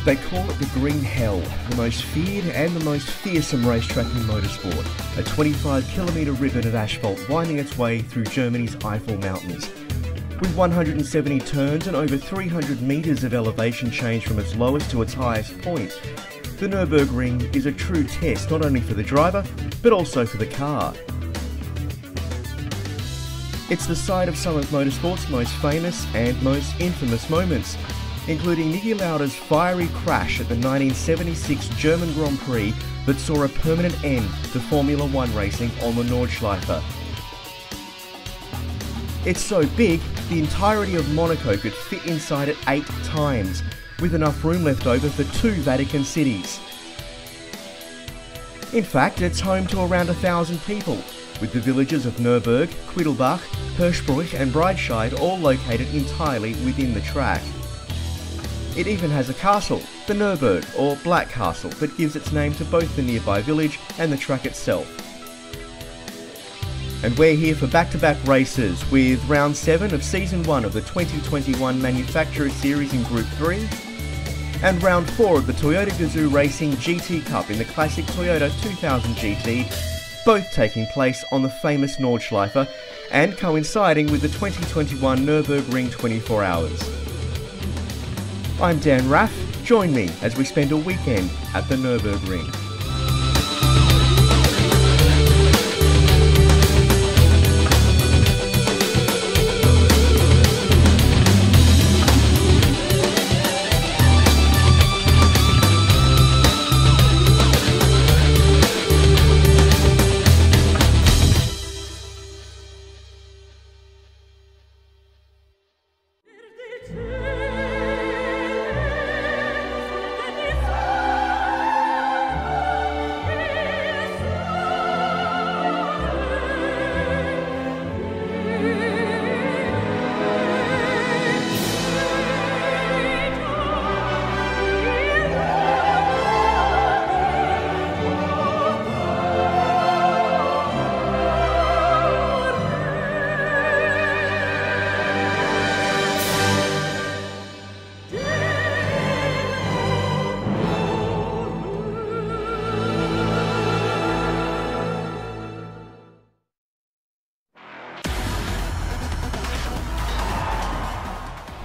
They call it the Green Hell, the most feared and the most fearsome racetrack in motorsport, a 25-kilometre ribbon of asphalt winding its way through Germany's Eifel Mountains. With 170 turns and over 300 metres of elevation change from its lowest to its highest point, the Nurburgring is a true test not only for the driver, but also for the car. It's the site of some of motorsport's most famous and most infamous moments, including Niki Lauda's fiery crash at the 1976 German Grand Prix that saw a permanent end to Formula One racing on the Nordschleife. It's so big, the entirety of Monaco could fit inside it 8 times, with enough room left over for 2 Vatican cities. In fact, it's home to around 1,000 people, with the villages of Nurburg, Quiddelbach, Hirschbruch and Breitscheid all located entirely within the track. It even has a castle, the Nurburg, or Black Castle, that gives its name to both the nearby village and the track itself. And we're here for back-to-back races, with round 7 of season 1 of the 2021 Manufacturer Series in Group 3, and round 4 of the Toyota Gazoo Racing GT Cup in the classic Toyota 2000 GT, both taking place on the famous Nordschleife and coinciding with the 2021 Nurburgring 24 Hours. I'm Dan Raff, join me as we spend a weekend at the Nurburgring.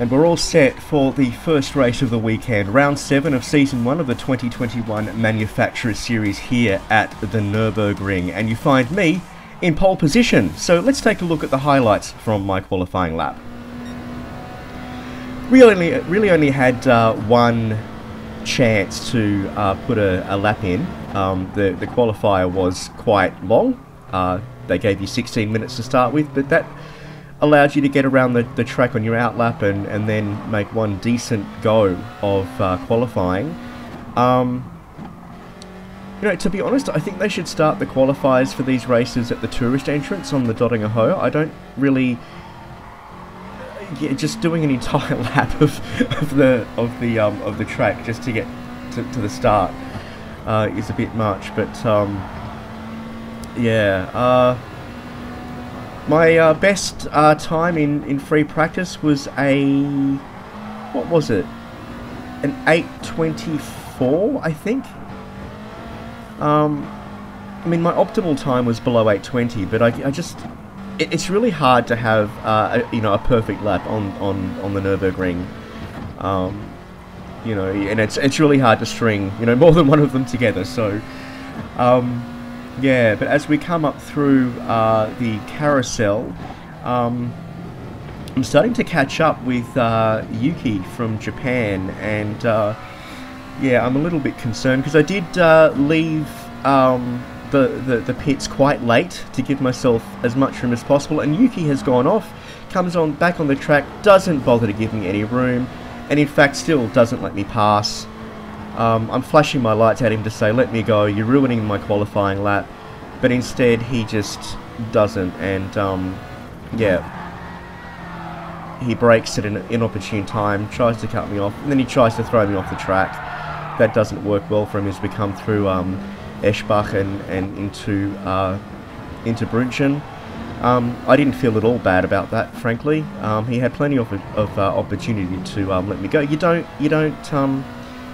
And we're all set for the first race of the weekend, round 7 of season 1 of the 2021 Manufacturers Series here at the Nurburgring. And you find me in pole position. So let's take a look at the highlights from my qualifying lap. We really only had one chance to put a lap in. The qualifier was quite long. They gave you 16 minutes to start with, but that allowed you to get around the track on your out lap and then make one decent go of qualifying. You know, to be honest, I think they should start the qualifiers for these races at the tourist entrance on the Dottinger Ho. I don't really... just doing an entire lap of the track just to get to the start is a bit much, but yeah. My best time in free practice was what was it? An 8:24, I think. I mean, my optimal time was below 8:20, but I just... It's really hard to have a perfect lap on the Nurburgring. You know, and it's really hard to string more than one of them together. So yeah, but as we come up through the carousel, I'm starting to catch up with Yuki from Japan, and yeah, I'm a little bit concerned because I did leave the pits quite late to give myself as much room as possible, and Yuki has gone off, comes on back on the track, doesn't bother to give me any room, and in fact still doesn't let me pass. I'm flashing my lights at him to say, let me go, you're ruining my qualifying lap, but instead he just doesn't, and yeah, he brakes at an inopportune time, tries to cut me off, and then he tries to throw me off the track. That doesn't work well for him as we come through Eschbach and into Brunchen. I didn't feel at all bad about that, frankly. He had plenty of opportunity to let me go. You don't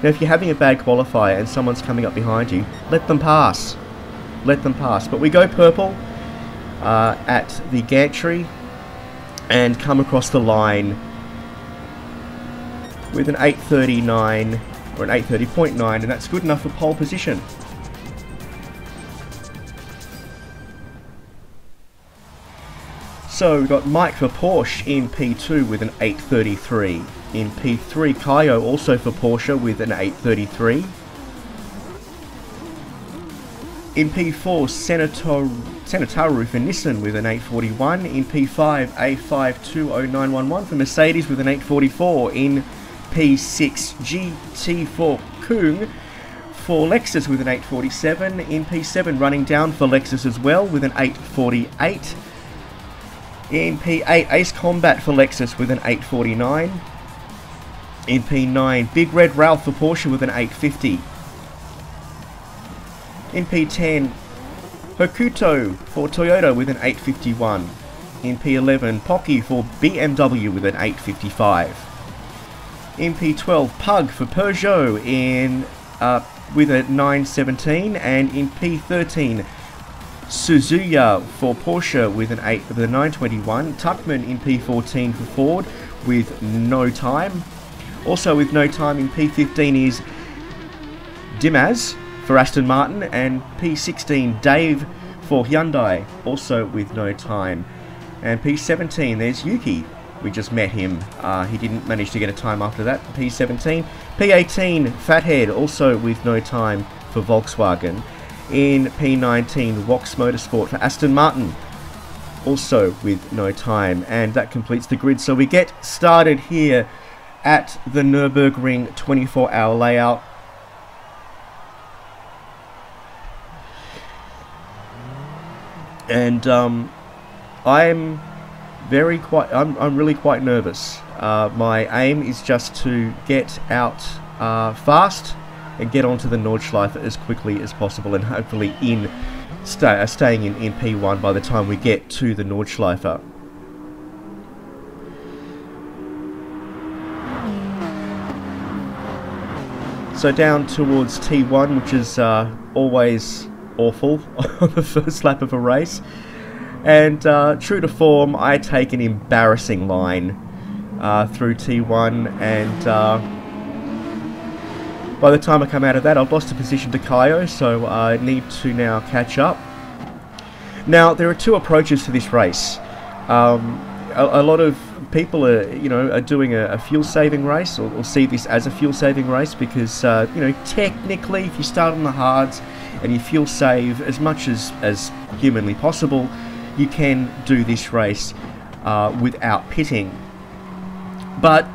Now, if you're having a bad qualifier and someone's coming up behind you, let them pass. Let them pass. But we go purple at the gantry and come across the line with an 8:39 or an 8:30.9, and that's good enough for pole position. So we've got Mike for Porsche in P2 with an 8:33. In P3, Kaio also for Porsche with an 8:33. In P4, Senatoru for Nissan with an 8:41. In P5, A520911 for Mercedes with an 8:44. In P6, GT for Kung for Lexus with an 8:47. In P7, running down for Lexus as well with an 8:48. In P8, Ace Combat for Lexus with an 8:49. In P9, Big Red Ralph for Porsche with an 8:50. In P10, Hokuto for Toyota with an 8:51. In P11, Pocky for BMW with an 8:55. In P12, Pug for Peugeot with a 9:17, and in P13, Suzuya for Porsche with a 9:21. Tuckman in P14 for Ford with no time. Also with no time in P15 is Dimaz for Aston Martin, and P16 Dave for Hyundai, also with no time. And P17, there's Yuki. We just met him. He didn't manage to get a time after that. P17. P18 Fathead, also with no time for Volkswagen. In P19, Vox Motorsport for Aston Martin, also with no time. And that completes the grid. So we get started here at the Nurburgring 24-hour layout. And I'm really quite nervous. My aim is just to get out fast and get onto the Nordschleife as quickly as possible, and hopefully staying in P1 by the time we get to the Nordschleife. So down towards T1, which is always awful on the first lap of a race. And true to form, I take an embarrassing line through T1, and by the time I come out of that, I've lost a position to Kaio, so I need to now catch up. Now, there are two approaches to this race. A lot of people are doing a fuel-saving race, or see this as a fuel-saving race, because technically, if you start on the hards and you fuel save as much as humanly possible, you can do this race without pitting. But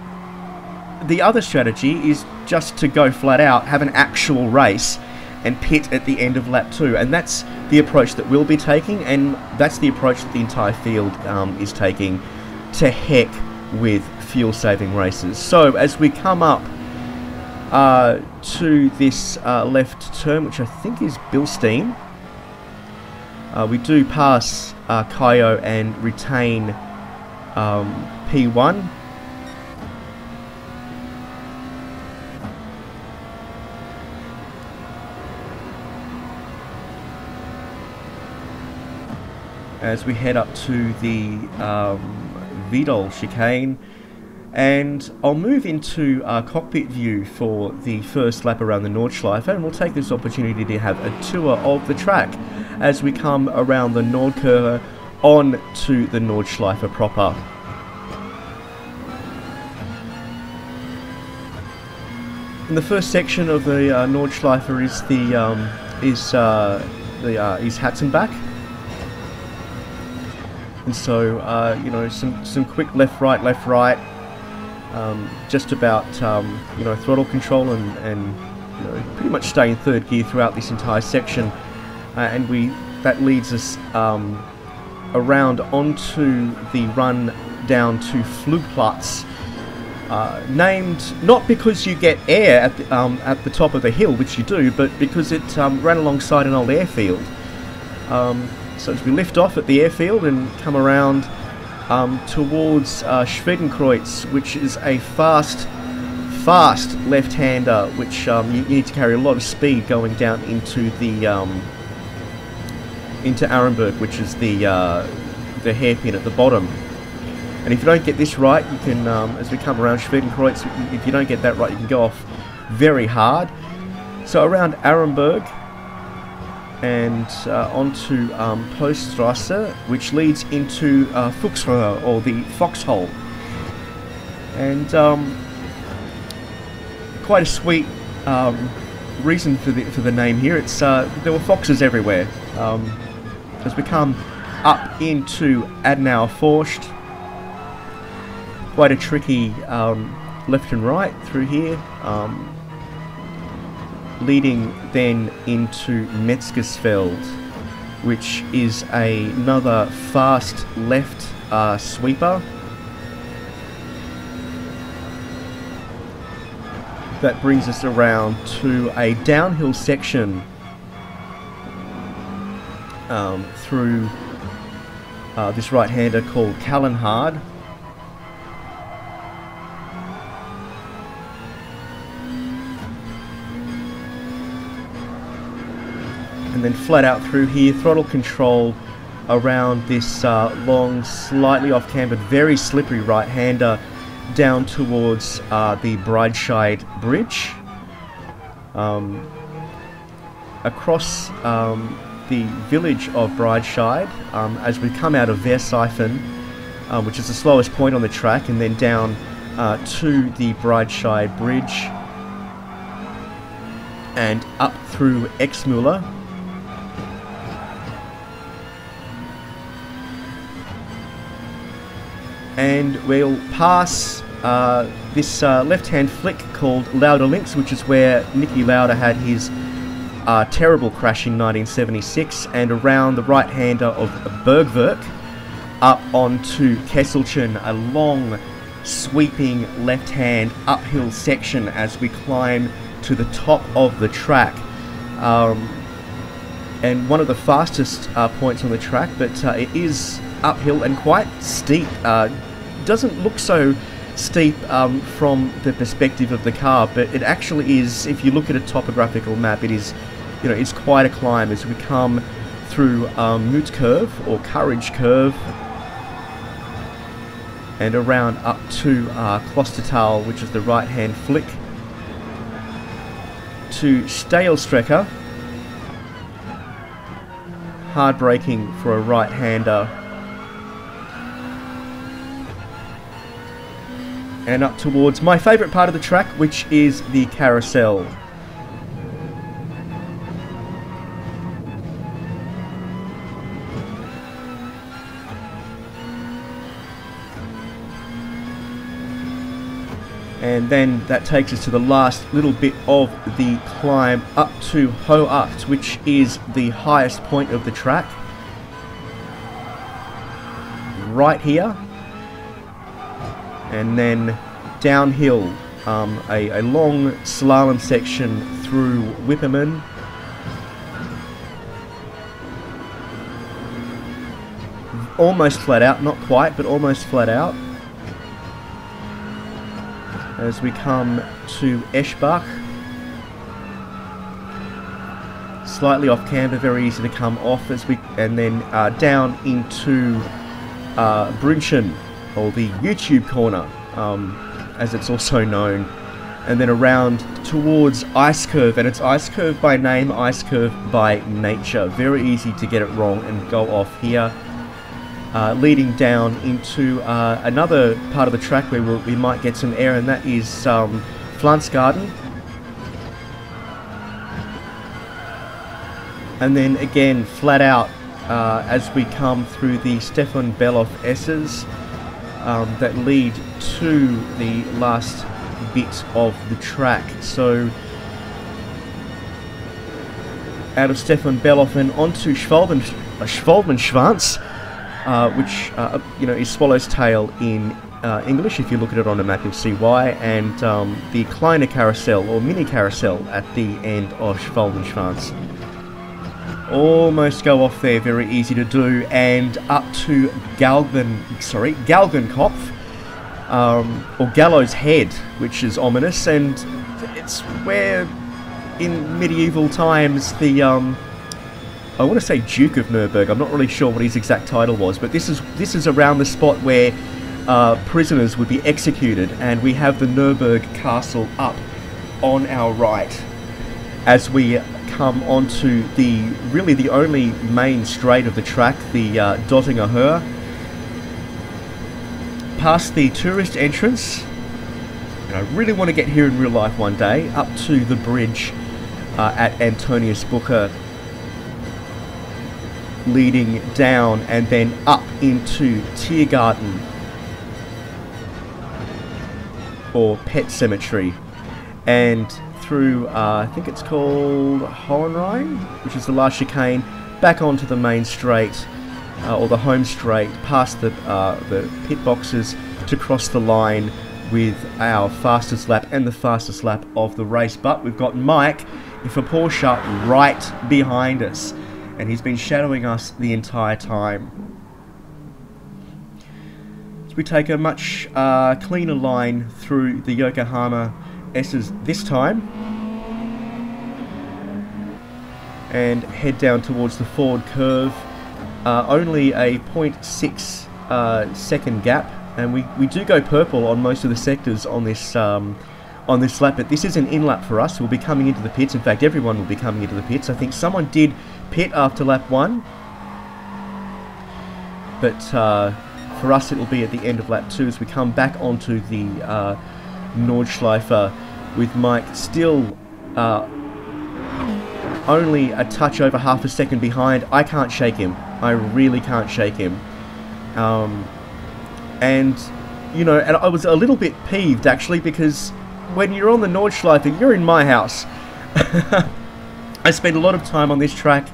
the other strategy is just to go flat out, have an actual race, and pit at the end of lap 2. And that's the approach that we'll be taking, and that's the approach that the entire field is taking. To heck with fuel-saving races. So as we come up to this left turn, which I think is Bilstein, we do pass Kaio and retain P1. As we head up to the Vidal chicane, and I'll move into cockpit view for the first lap around the Nordschleife, and we'll take this opportunity to have a tour of the track as we come around the Nordkurve on to the Nordschleife proper. In the first section of the Nordschleife is Hatzenbach. And so, some quick left, right, just about, throttle control and pretty much stay in third gear throughout this entire section. And that leads us around onto the run down to Flugplatz, named not because you get air at the top of the hill, which you do, but because it ran alongside an old airfield. So as we lift off at the airfield and come around towards Schwedenkreuz, which is a fast fast left-hander, which you need to carry a lot of speed going down into the into Arenberg, which is the hairpin at the bottom. And if you don't get this right, you can, as we come around Schwedenkreuz, if you don't get that right, you can go off very hard. So around Arenberg and onto Poststrasse, which leads into Fuchsröhr, or the foxhole. And quite a sweet reason for the name here. It's there were foxes everywhere. As we come up into Adenauer Forst, quite a tricky left and right through here, leading then into Metzgersfeld, which is another fast left sweeper. That brings us around to a downhill section through this right-hander called Kallenhard. And then flat out through here, throttle control around this long, slightly off-cambered, very slippery right-hander down towards the Breitscheid Bridge. Across the village of Breitscheid, as we come out of Versifen, which is the slowest point on the track, and then down to the Breitscheid Bridge and up through Exmüller. And we'll pass this left-hand flick called Lauda Links, which is where Niki Lauda had his terrible crash in 1976, and around the right-hander of Bergwerk up onto Kesselchen, a long, sweeping left-hand uphill section as we climb to the top of the track. And one of the fastest points on the track, but it is uphill and quite steep. Doesn't look so steep from the perspective of the car, but it actually is. If you look at a topographical map, it is, you know, it's quite a climb as we come through Mut Curve or Courage Curve and around up to Klostertal, which is the right-hand flick, to Steilstrecke. Hard braking for a right-hander. And up towards my favourite part of the track, which is the carousel. And then that takes us to the last little bit of the climb up to Hoacht, which is the highest point of the track. Right here. And then downhill, a long slalom section through Wipperman. Almost flat out, not quite, but almost flat out. As we come to Eschbach. Slightly off camber, very easy to come off as we, and then down into Brünchen, or the YouTube corner, as it's also known, and then around towards Ice Curve, and it's Ice Curve by name, Ice Curve by nature. Very easy to get it wrong and go off here, leading down into another part of the track where we might get some air, and that is Pflanzgarten. And then again, flat out, as we come through the Stefan Beloff S's, that lead to the last bit of the track. So out of Stefan Beloff and onto Schwalbenschwanz, which you know, is Swallow's Tail in English. If you look at it on a map, you'll see why. And the Kleine Carousel or Mini Carousel at the end of Schwalbenschwanz. Almost go off there, very easy to do, and up to Galgenkopf, or Gallows Head, which is ominous, and it's where in medieval times the I want to say Duke of Nurburgring, I'm not really sure what his exact title was, but this is around the spot where prisoners would be executed, and we have the Nurburg Castle up on our right as we come onto the only main straight of the track, the Dottinger Höhe, past the tourist entrance, and I really want to get here in real life one day, up to the bridge at Antonius Bucher, leading down and then up into Tiergarten, or Pet Cemetery, and through, I think it's called Hohenrhein, which is the last chicane, back onto the main straight, or the home straight, past the pit boxes to cross the line with our fastest lap and the fastest lap of the race. But we've got Mike for Porsche right behind us, and he's been shadowing us the entire time. So we take a much cleaner line through the Yokohama S's this time, and head down towards the forward curve. Only a 0.6 second gap, and we do go purple on most of the sectors on this lap, but this is an in lap for us. We'll be coming into the pits. In fact, everyone will be coming into the pits. I think someone did pit after lap 1, but for us it will be at the end of lap 2 as we come back onto the Nordschleife with Mike still only a touch over half a second behind. I can't shake him. I really can't shake him. And, you know, and I was a little bit peeved actually, because when you're on the Nordschleife, you're in my house. I spend a lot of time on this track,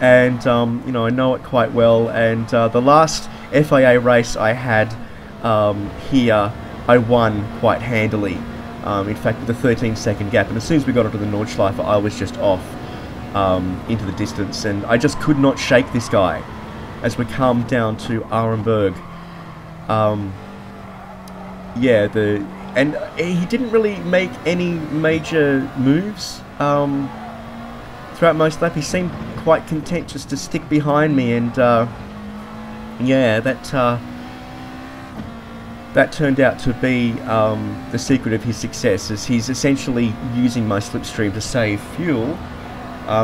and you know, I know it quite well. And the last FIA race I had here, I won quite handily. In fact, with a 13-second gap. And as soon as we got onto the Nordschleife, I was just off into the distance, and I just could not shake this guy as we come down to Arenberg. Yeah, and he didn't really make any major moves throughout most lap. He seemed quite content just to stick behind me, and yeah, that turned out to be the secret of his success, as he's essentially using my slipstream to save fuel,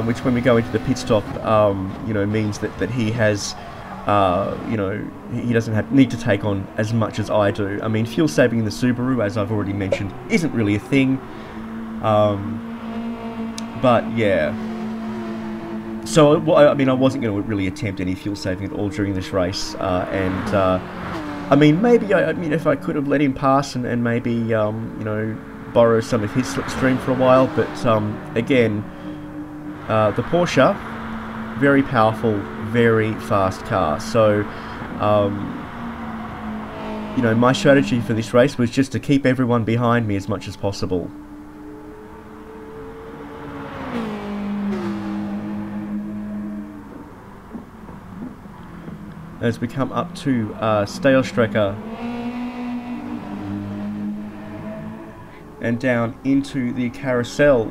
which when we go into the pit stop, you know, means that he has, you know, he doesn't need to take on as much as I do. I mean, fuel saving in the Subaru, as I've already mentioned, isn't really a thing. But yeah. So, well, I mean, I wasn't going to really attempt any fuel saving at all during this race, and I mean, maybe I mean, if I could have let him pass and maybe you know, borrow some of his slipstream for a while, but again, the Porsche, very powerful, very fast car. So, you know, my strategy for this race was just to keep everyone behind me as much as possible. As we come up to Steilstrecke and down into the carousel.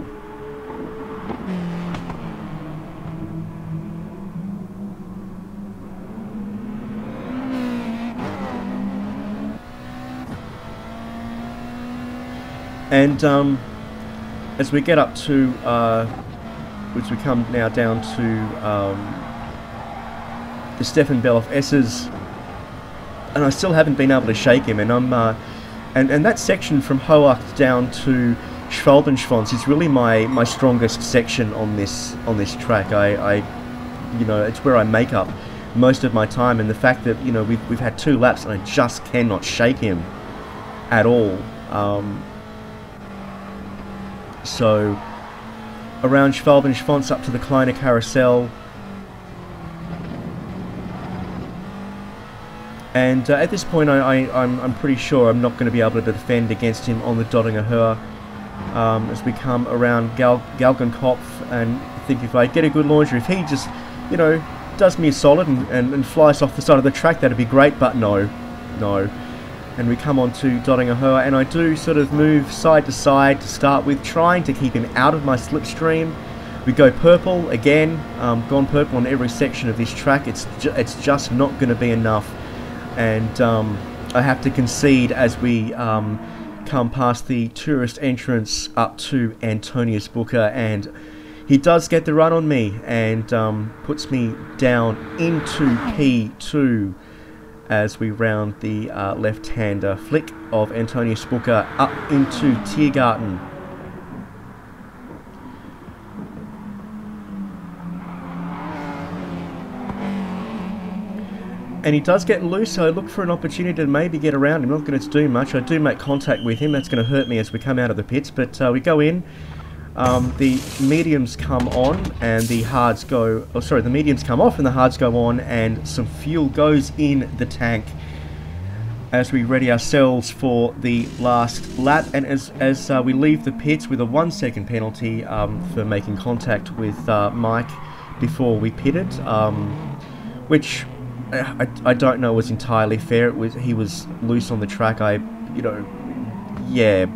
And as we get up to, as we come now down to the Stefan Bellof S's, and I still haven't been able to shake him, and I'm and that section from Hoacht down to Schwalbenschwanz is really my strongest section on this track. I you know, it's where I make up most of my time, and the fact that, you know, we've had 2 laps and I just cannot shake him at all. So around Schwalbenschwanz up to the Kleine Carousel. And at this point, I'm pretty sure I'm not going to be able to defend against him on the Dottinger Höhe as we come around Galgenkopf, and think if I get a good launcher, if he just, you know, does me a solid and flies off the side of the track, that'd be great. But no. and we come on to Dottingahoa, and I do sort of move side to side to start with, trying to keep him out of my slipstream. We go purple again, gone purple on every section of this track. It's just not going to be enough, and I have to concede as we come past the tourist entrance up to Antonius Booker, and he does get the run on me and puts me down into P2 as we round the left-hander flick of Antonius Booker up into Tiergarten. And he does get loose, so I look for an opportunity to maybe get around him. Not going to do much. I do make contact with him. That's going to hurt me as we come out of the pits, but we go in. The mediums come on and the hards go... Oh, sorry, the mediums come off and the hards go on, and some fuel goes in the tank as we ready ourselves for the last lap. And as we leave the pits with a 1 second penalty for making contact with Mike before we pitted, which... I don't know was entirely fair. He was loose on the track. Yeah,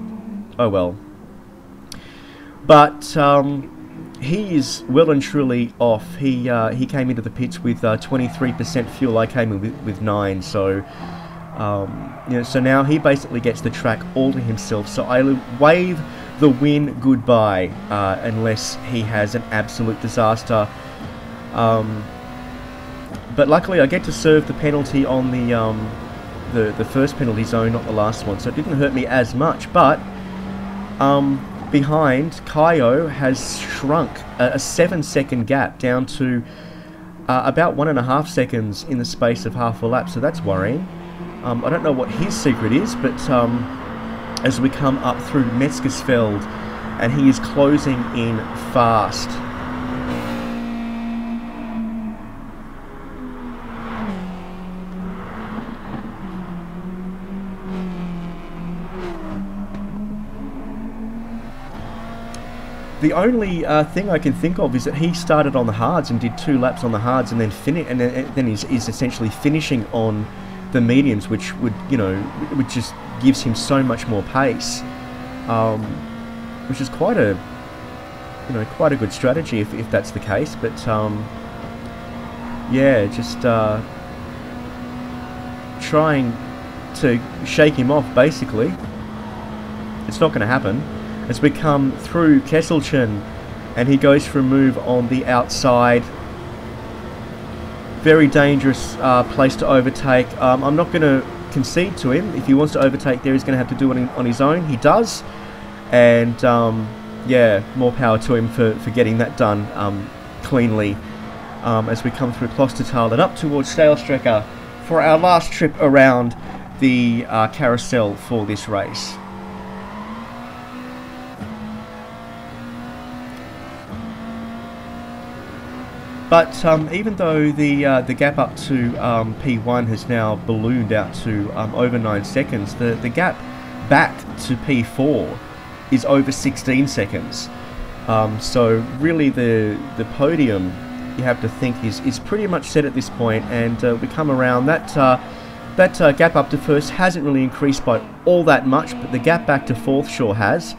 oh well. But he is well and truly off. He came into the pits with 23% fuel. I came in with 9. So so now he basically gets the track all to himself. So I wave the win goodbye unless he has an absolute disaster. But luckily I get to serve the penalty on the first penalty zone, not the last one, so it didn't hurt me as much. But behind, Kaio has shrunk a 7 second gap down to about 1.5 seconds in the space of half a lap, so that's worrying. I don't know what his secret is, but as we come up through Metzgersfeld, and he is closing in fast. The only thing I can think of is that he started on the hards and did 2 laps on the hards, and then is essentially finishing on the mediums, which would which just gives him so much more pace, which is quite a good strategy if that's the case. But yeah, just trying to shake him off. Basically, it's not going to happen. As we come through Kesselchen, and he goes for a move on the outside. Very dangerous place to overtake. I'm not going to concede to him. If he wants to overtake there, he's going to have to do it on his own. He does. And yeah, more power to him for getting that done cleanly. As we come through Klostertal and up towards Staalstrecke for our last trip around the carousel for this race. But even though the gap up to P1 has now ballooned out to over 9 seconds, the gap back to P4 is over 16 seconds. So really the podium, you have to think, is pretty much set at this point, and we come around. That gap up to first hasn't really increased by all that much, but the gap back to fourth sure has.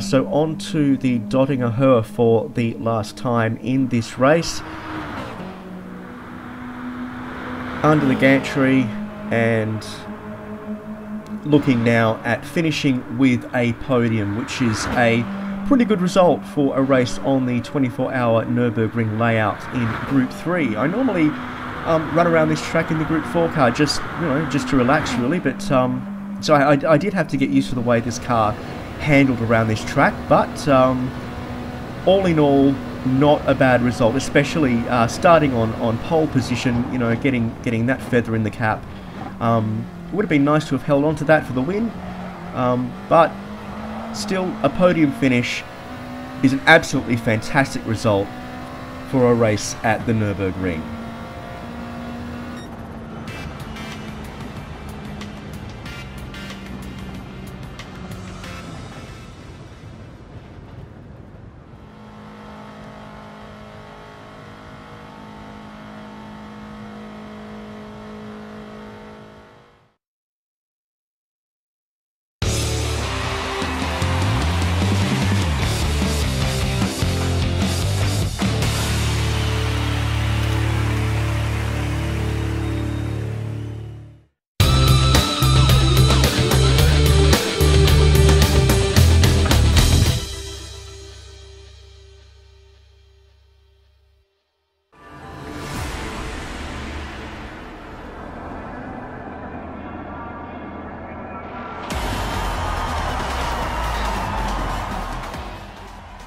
So on to the Dottingahoa for the last time in this race. Under the gantry, and looking now at finishing with a podium, which is a pretty good result for a race on the 24-hour Nurburgring layout in Group 3. I normally run around this track in the Group 4 car just to relax really, but so I did have to get used to the way this car handled around this track, but all in all, not a bad result, especially starting on pole position, getting that feather in the cap. It would have been nice to have held on to that for the win, but still, a podium finish is an absolutely fantastic result for a race at the Nurburgring.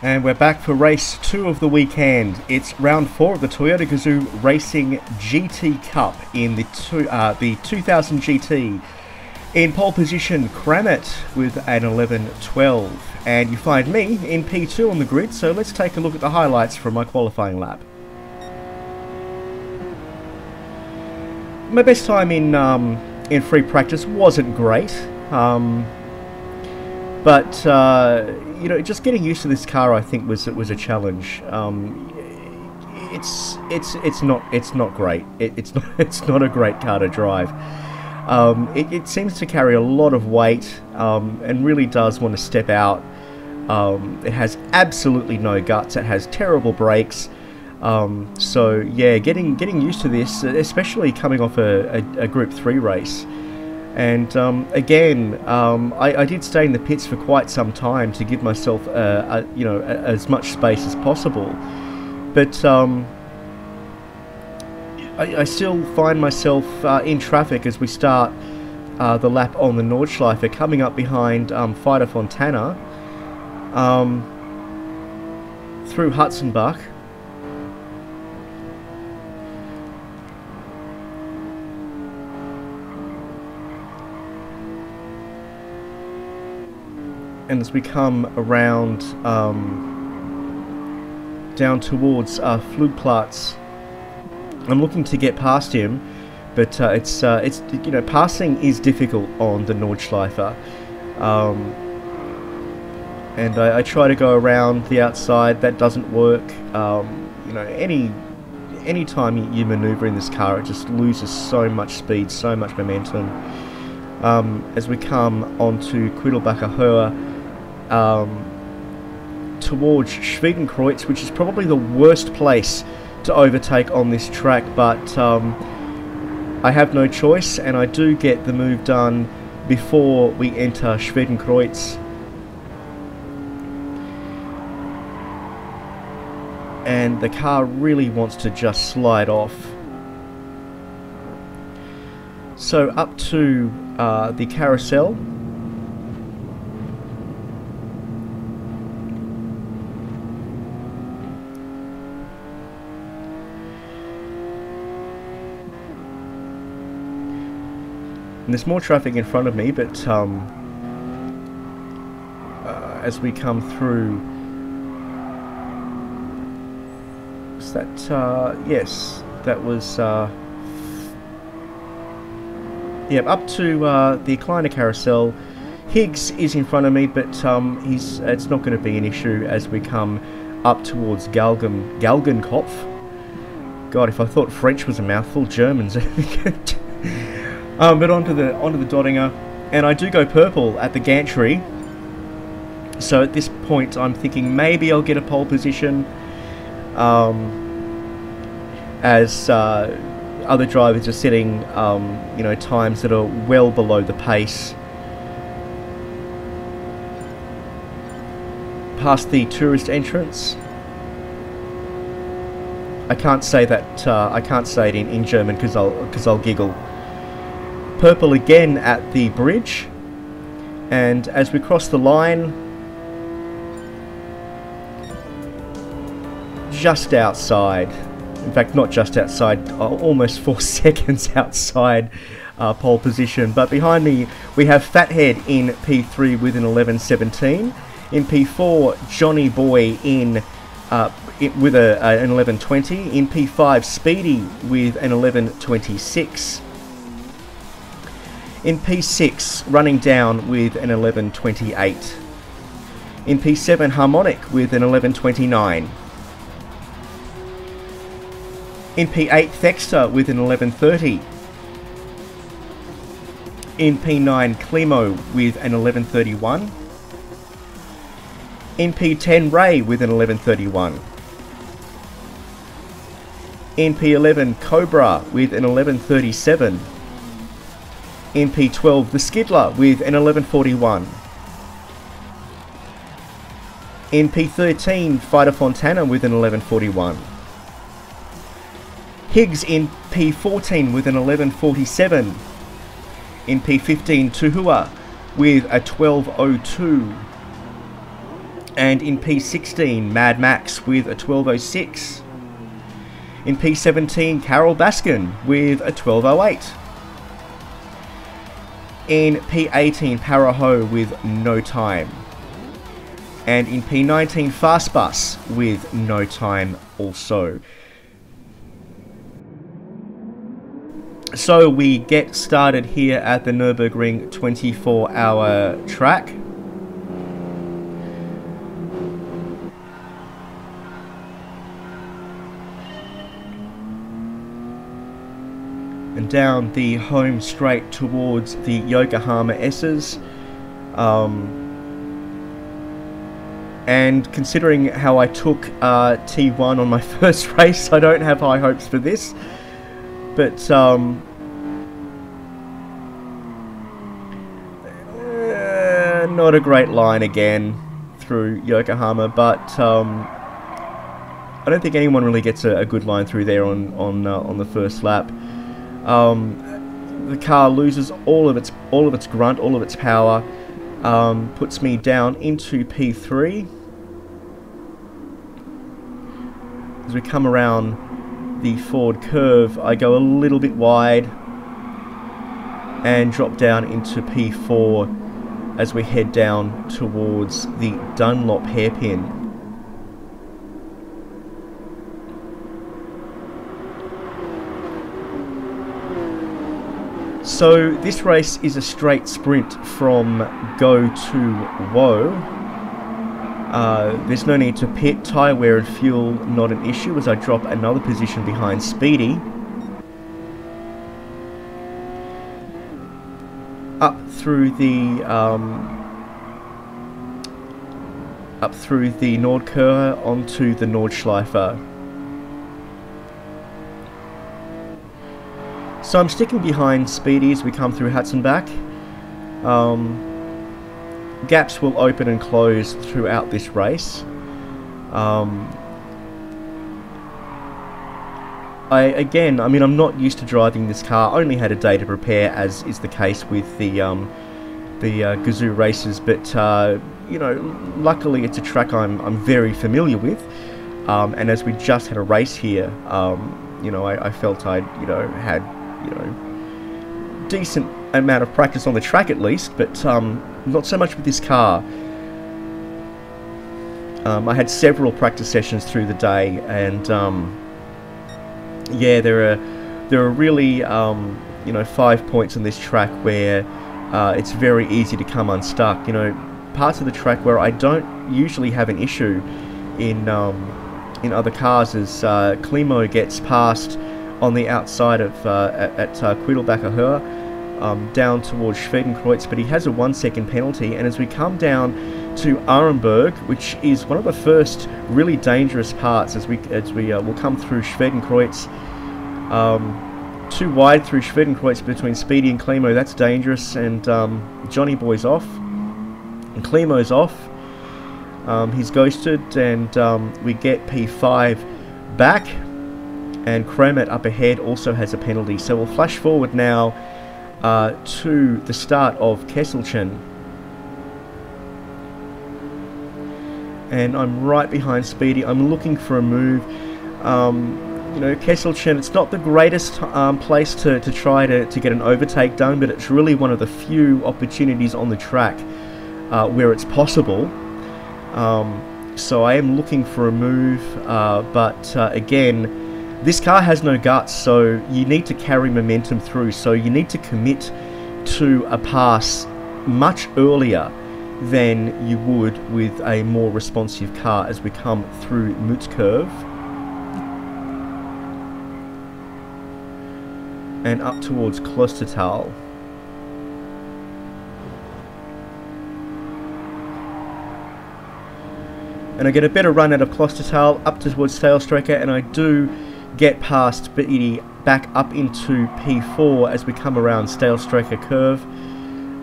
And we're back for race 2 of the weekend. It's round 4 of the Toyota Gazoo Racing GT Cup in the 2000 GT. In pole position, Kramit with an 11.12. And you find me in P2 on the grid, so let's take a look at the highlights from my qualifying lap. My best time in free practice wasn't great, but you know, just getting used to this car, I think, was a challenge. It's not great. It's not a great car to drive. It seems to carry a lot of weight and really does want to step out. It has absolutely no guts. It has terrible brakes. So yeah, getting used to this, especially coming off a Group 3 race. And again, I did stay in the pits for quite some time to give myself, you know, as much space as possible. But I still find myself in traffic as we start the lap on the Nordschleife, coming up behind Fighter Fontana through Hutzenbach. And as we come around down towards Flugplatz, I'm looking to get past him, but it's you know, passing is difficult on the Nordschleife, and I try to go around the outside. That doesn't work. You know, any time you maneuver in this car, it just loses so much speed, so much momentum. As we come onto Quiddelbacher Höhe, towards Schwedenkreuz, which is probably the worst place to overtake on this track, but I have no choice, and I do get the move done before we enter Schwedenkreuz. And the car really wants to just slide off. So up to the carousel. And there's more traffic in front of me, but as we come through, was that, yes, that was, yeah, up to the Kleiner Carousel. Higgs is in front of me, but it's not going to be an issue as we come up towards Galgenkopf. God, if I thought French was a mouthful, German's. But onto the Dottinger, and I do go purple at the gantry. So at this point, I'm thinking maybe I'll get a pole position, as other drivers are setting, you know, times that are well below the pace. Past the tourist entrance. I can't say that. I can't say it in German because I'll giggle. Purple again at the bridge, and as we cross the line, just outside, in fact not just outside, almost 4 seconds outside pole position, but behind me we have Fathead in P3 with an 11.17, in P4 Johnny Boy with an 11.20, in P5 Speedy with an 11.26, in P6, running down with an 11.28. In P7, Harmonic with an 11.29. In P8, Thexter with an 11.30. In P9, Climo with an 11.31. In P10, Ray with an 11.31. In P11, Cobra with an 11.37. In P12, the Skidler with an 11.41. In P13, Fighter Fontana with an 11.41. Higgs in P14 with an 11.47. In P15, Tuhua with a 12.02. And in P16, Mad Max with a 12:06. In P17, Carol Baskin with a 12:08. In P18, Paraho with no time. And in P19, Fastbus with no time also. So we get started here at the Nurburgring 24-hour track. And down the home straight towards the Yokohama S's. And considering how I took T1 on my first race, I don't have high hopes for this. But not a great line again through Yokohama, but I don't think anyone really gets a good line through there on the first lap. The car loses all of its grunt, all of its power, puts me down into P3. As we come around the forward curve, I go a little bit wide and drop down into P4 as we head down towards the Dunlop hairpin. So this race is a straight sprint from go to woe. There's no need to pit. Tyre wear and fuel not an issue as I drop another position behind Speedy. Up through the Nordkurve onto the Nordschleife. So I'm sticking behind Speedy as we come through Hatzenbach. Gaps will open and close throughout this race. I'm not used to driving this car. I only had a day to prepare, as is the case with the Gazoo races. But luckily it's a track I'm very familiar with. And as we just had a race here, I felt I'd had decent amount of practice on the track at least, but not so much with this car. I had several practice sessions through the day, and there are really 5 points on this track where it's very easy to come unstuck. Parts of the track where I don't usually have an issue in other cars as Klimo gets past on the outside of at Quiddelbacher Höhe, down towards Schwedenkreuz, but he has a 1 second penalty. And as we come down to Arenberg, which is one of the first really dangerous parts, as we will come through Schwedenkreuz, too wide through Schwedenkreuz between Speedy and Klimo. That's dangerous, and Johnny Boy's off, and Klimo's off. He's ghosted, and we get P5 back. And Chromat up ahead also has a penalty. So we'll flash forward now to the start of Kesselchen. And I'm right behind Speedy. I'm looking for a move. Kesselchen, it's not the greatest place to try to get an overtake done, but it's really one of the few opportunities on the track where it's possible. So I am looking for a move, but again, this car has no guts, so you need to carry momentum through. So you need to commit to a pass much earlier than you would with a more responsive car as we come through Mutzkurve and up towards Klostertal. And I get a better run out of Klostertal up towards Staalstrecke, and I do get past Speedy back up into P4 as we come around Staalstrecke curve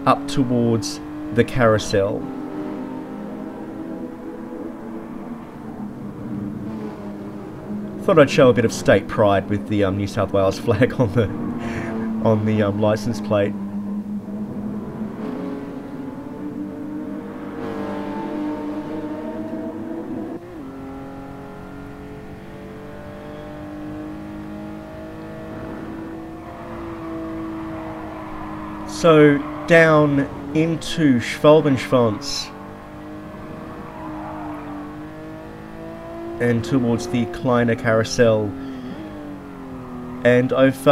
up towards the carousel. Thought I'd show a bit of state pride with the New South Wales flag on the license plate. So down into Schwalbenschwanz and towards the Kleiner Carousel, and I've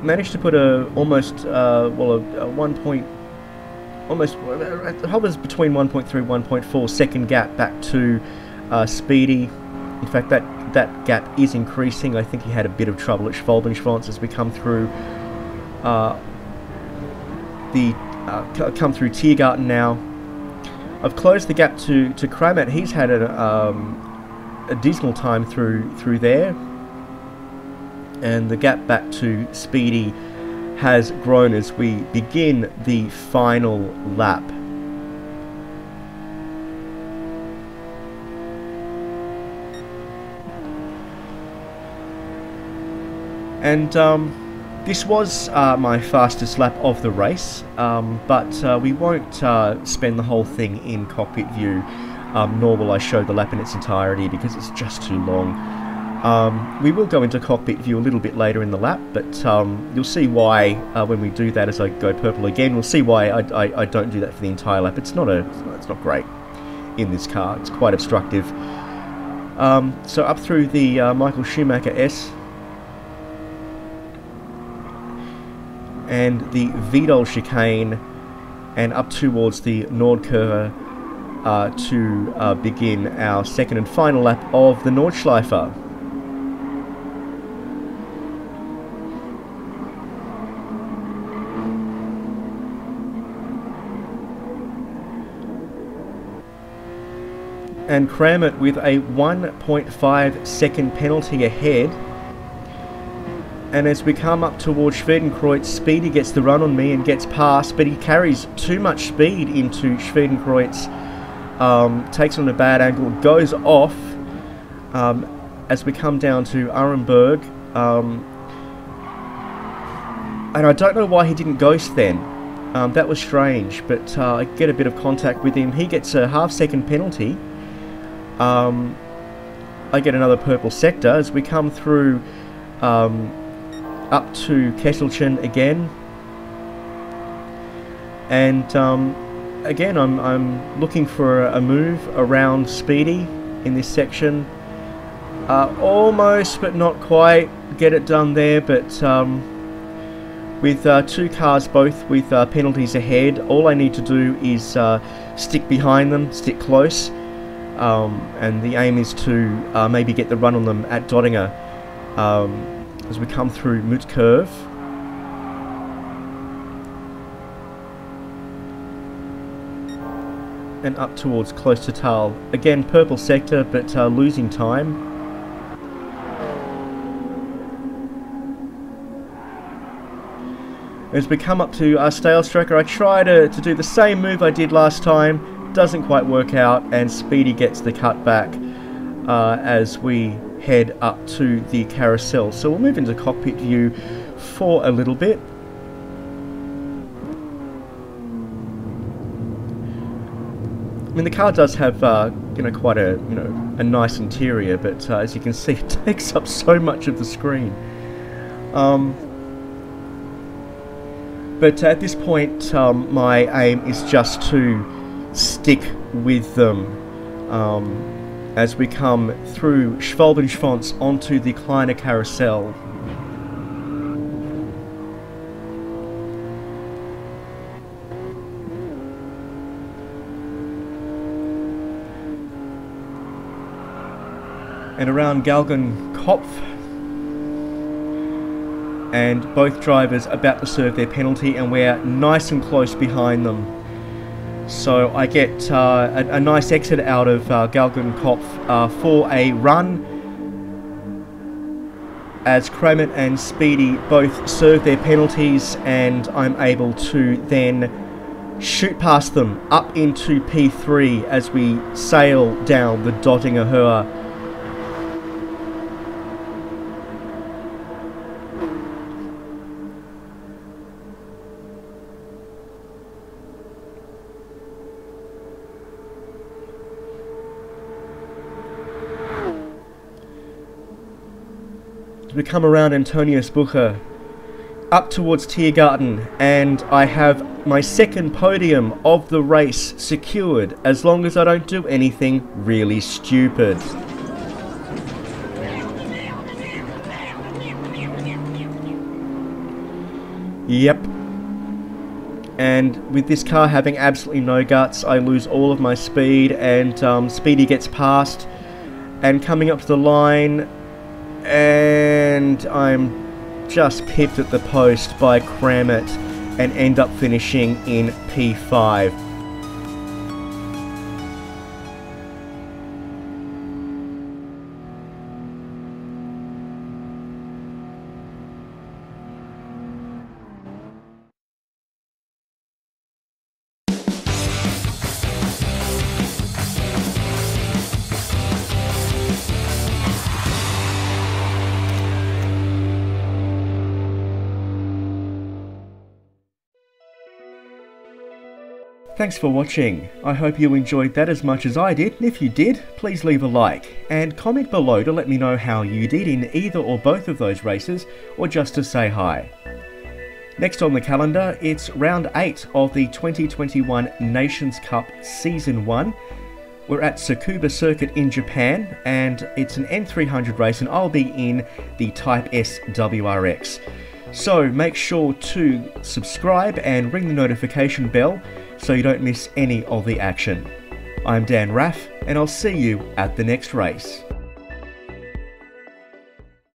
managed to put a almost a 1 point, almost it hovers between 1.3 1.4 second gap back to Speedy. In fact, that gap is increasing. I think he had a bit of trouble at Schwalbenschwanz as we come through come through Tiergarten now. I've closed the gap to Kramet. He's had a dismal time through there, and the gap back to Speedy has grown as we begin the final lap. And this was my fastest lap of the race, but we won't spend the whole thing in cockpit view, nor will I show the lap in its entirety because it's just too long. We will go into cockpit view a little bit later in the lap, but you'll see why when we do that as I go purple again. We'll see why I don't do that for the entire lap. It's not great in this car. It's quite obstructive. So up through the Michael Schumacher S and the Vidal chicane, and up towards the Nordkurve to begin our second and final lap of the Nordschleife. And Kramet with a 1.5 second penalty ahead. And as we come up towards Schwedenkreuz, Speedy gets the run on me and gets past, but he carries too much speed into Schwedenkreuz, takes on a bad angle, goes off as we come down to Arenberg. And I don't know why he didn't ghost then. That was strange, but I get a bit of contact with him. He gets a half-second penalty. I get another purple sector as we come through up to Kesselchen again, and again I'm looking for a move around Speedy in this section. Almost, but not quite, get it done there, but with two cars both with penalties ahead, all I need to do is stick behind them, stick close, and the aim is to maybe get the run on them at Dottinger as we come through Mutkirch. And up towards close to Tal. Again, purple sector, but losing time. As we come up to Staalstroker, I try to do the same move I did last time. Doesn't quite work out, and Speedy gets the cut back as we head up to the carousel. So we'll move into cockpit view for a little bit. I mean, the car does have quite a a nice interior, but as you can see, it takes up so much of the screen. But at this point, my aim is just to stick with them as we come through Schwalbenschwanz onto the Kleiner Carousel. And around Galgenkopf, and both drivers about to serve their penalty, and we're nice and close behind them. So I get a nice exit out of Galgenkopf for a run as Kramet and Speedy both serve their penalties, and I'm able to then shoot past them up into P3 as we sail down the Dottinger Höhe. We come around Antonius Bucher up towards Tiergarten, and I have my second podium of the race secured, as long as I don't do anything really stupid. Yep. And with this car having absolutely no guts, I lose all of my speed, and Speedy gets past, and coming up to the line, and I'm just pipped at the post by Kramit and end up finishing in P5. Thanks for watching. I hope you enjoyed that as much as I did, and if you did, please leave a like, and comment below to let me know how you did in either or both of those races, or just to say hi. Next on the calendar, it's round 8 of the 2021 Nations Cup Season 1. We're at Tsukuba Circuit in Japan, and it's an N300 race, and I'll be in the Type S WRX. So make sure to subscribe and ring the notification bell so you don't miss any of the action. I'm Dan Raff, and I'll see you at the next race.